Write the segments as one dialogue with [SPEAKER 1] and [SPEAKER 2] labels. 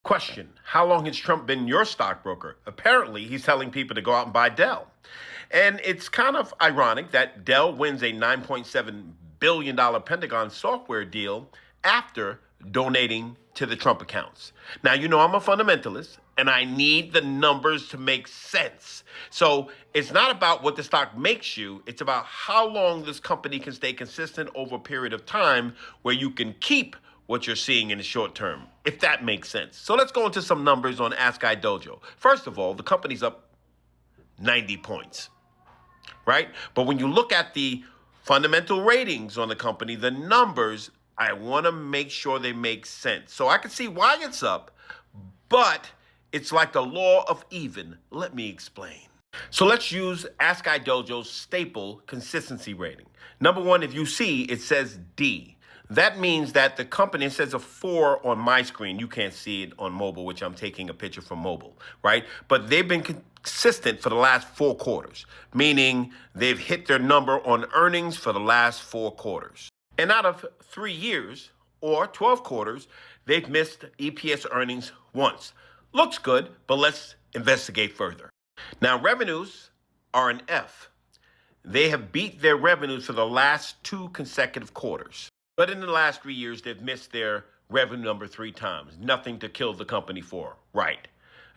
[SPEAKER 1] Question: how long has Trump been your stockbroker? Apparently, he's telling people to go out and buy Dell. And it's kind of ironic that Dell wins a $9.7 billion Pentagon software deal after donating to the Trump accounts. Now, you know I'm a fundamentalist and I need the numbers to make sense. So it's not about what the stock makes you, it's about how long this company can stay consistent over a period of time where you can keep what you're seeing in the short term, if that makes sense. So let's go into some numbers on Ask Dojo. First of all, the company's up 90 points, right? But when you look at the fundamental ratings on the company, the numbers, I want to make sure they make sense. So I can see why it's up, but it's like the law of even. Let me explain. So let's use Ask Dojo's staple consistency rating. Number one, if you see, it says D. That means that the company, it says a 4 on my screen. You can't see it on mobile, which I'm taking a picture from mobile, right? But they've been consistent for the last 4 quarters, meaning they've hit their number on earnings for the last 4 quarters. And out of 3 years or 12 quarters, they've missed EPS earnings once. Looks good, but let's investigate further. Now, revenues are an F. They have beat their revenues for the last 2 consecutive quarters. But in the last 3 years, they've missed their revenue number 3 times. Nothing to kill the company for, right?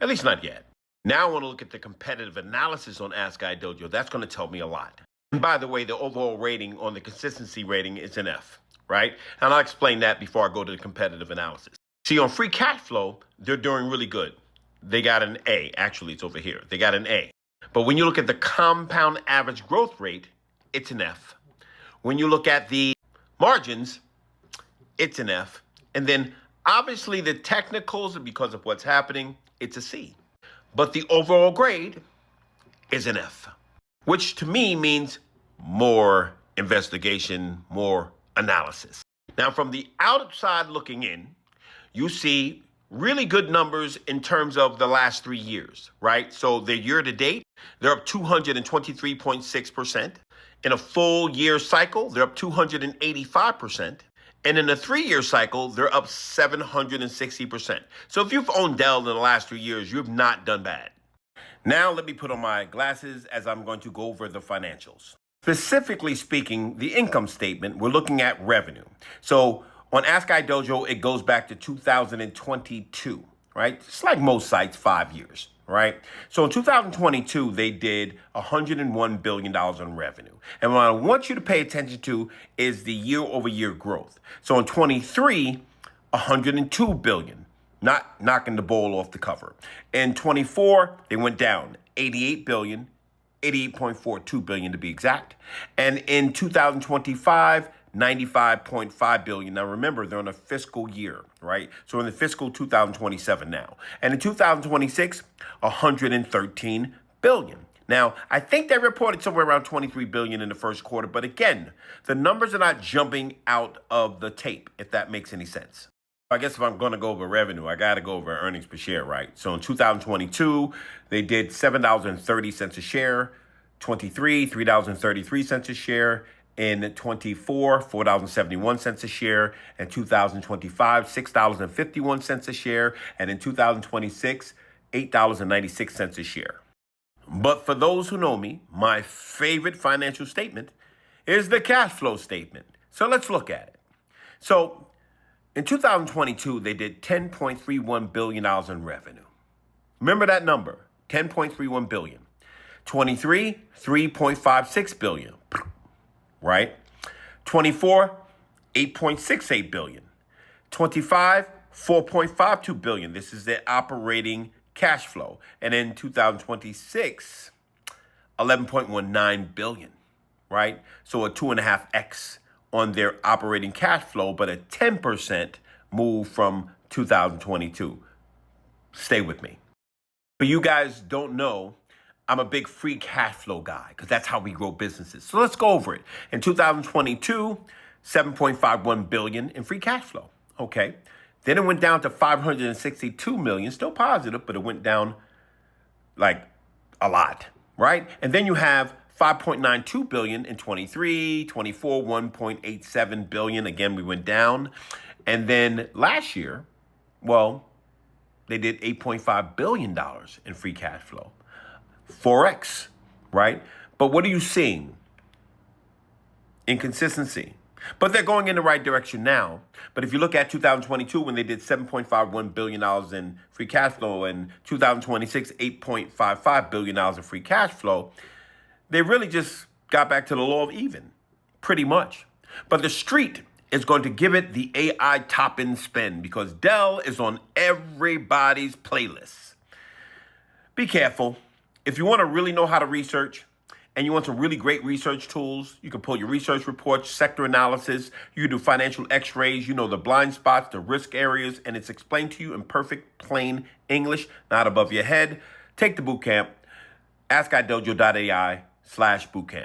[SPEAKER 1] At least not yet. Now I want to look at the competitive analysis on Ask Dojo. That's going to tell me a lot. And by the way, the overall rating on the consistency rating is an F, right? And I'll explain that before I go to the competitive analysis. See, on free cash flow, they're doing really good. They got an A. Actually, it's over here. They got an A. But when you look at the compound average growth rate, it's an F. When you look at the margins, it's an F. And then obviously the technicals, because of what's happening, it's a C. But the overall grade is an F, which to me means more investigation, more analysis. Now, from the outside looking in, you see really good numbers in terms of the last 3 years, right? So the year to date, they're up 223.6%. In a full year cycle, they're up 285%. And in a 3-year cycle, they're up 760%. So if you've owned Dell in the last 3 years, you have not done bad. Now let me put on my glasses as I'm going to go over the financials. Specifically speaking, the income statement, we're looking at revenue. So on Ask Dojo, it goes back to 2022, right? It's like most sites, 5 years. Right? So in 2022, they did $101 billion in revenue. And what I want you to pay attention to is the year-over-year growth. So in 23, $102 billion, not knocking the bowl off the cover. In 24, they went down $88 billion, $88.42 billion to be exact. And in 2025, $95.5 billion. Now remember, they're on a fiscal year, right? So in the fiscal 2027 now. And in 2026, $113 billion. Now, I think they reported somewhere around $23 billion in the first quarter. But again, the numbers are not jumping out of the tape, if that makes any sense. I guess if I'm going to go over revenue, I got to go over earnings per share, right? So in 2022, they did $7.30 a share. 23, $3.33 a share. In 24, $4.71 a share. In 2025, $6.51 a share. And in 2026, $8.96 a share. But for those who know me, my favorite financial statement is the cash flow statement. So let's look at it. So in 2022, they did $10.31 billion in revenue. Remember that number, $10.31 billion. 23, $3.56 billion. Right? 24, $8.68 billion. 25, $4.52 billion. This is their operating cash flow. And in 2026, $11.19 billion. Right? So a 2.5x on their operating cash flow, but a 10% move from 2022. Stay with me. But you guys don't know, I'm a big free cash flow guy because that's how we grow businesses. So let's go over it. In 2022, $7.51 billion in free cash flow. Okay. Then it went down to $562 million, still positive, but it went down like a lot, right? And then you have $5.92 billion in 23, 24, $1.87 billion. Again, we went down. And then last year, well, they did $8.5 billion in free cash flow. 4x, right? But what are you seeing? Inconsistency. But they're going in the right direction now. But if you look at 2022, when they did $7.51 billion in free cash flow, and 2026, $8.55 billion in free cash flow, they really just got back to the law of even, pretty much. But the street is going to give it the AI top-end spin because Dell is on everybody's playlist. Be careful. If you want to really know how to research, and you want some really great research tools, you can pull your research reports, sector analysis, you can do financial x-rays, you know the blind spots, the risk areas, and it's explained to you in perfect, plain English, not above your head. Take the boot camp, askidojo.ai/bootcamp.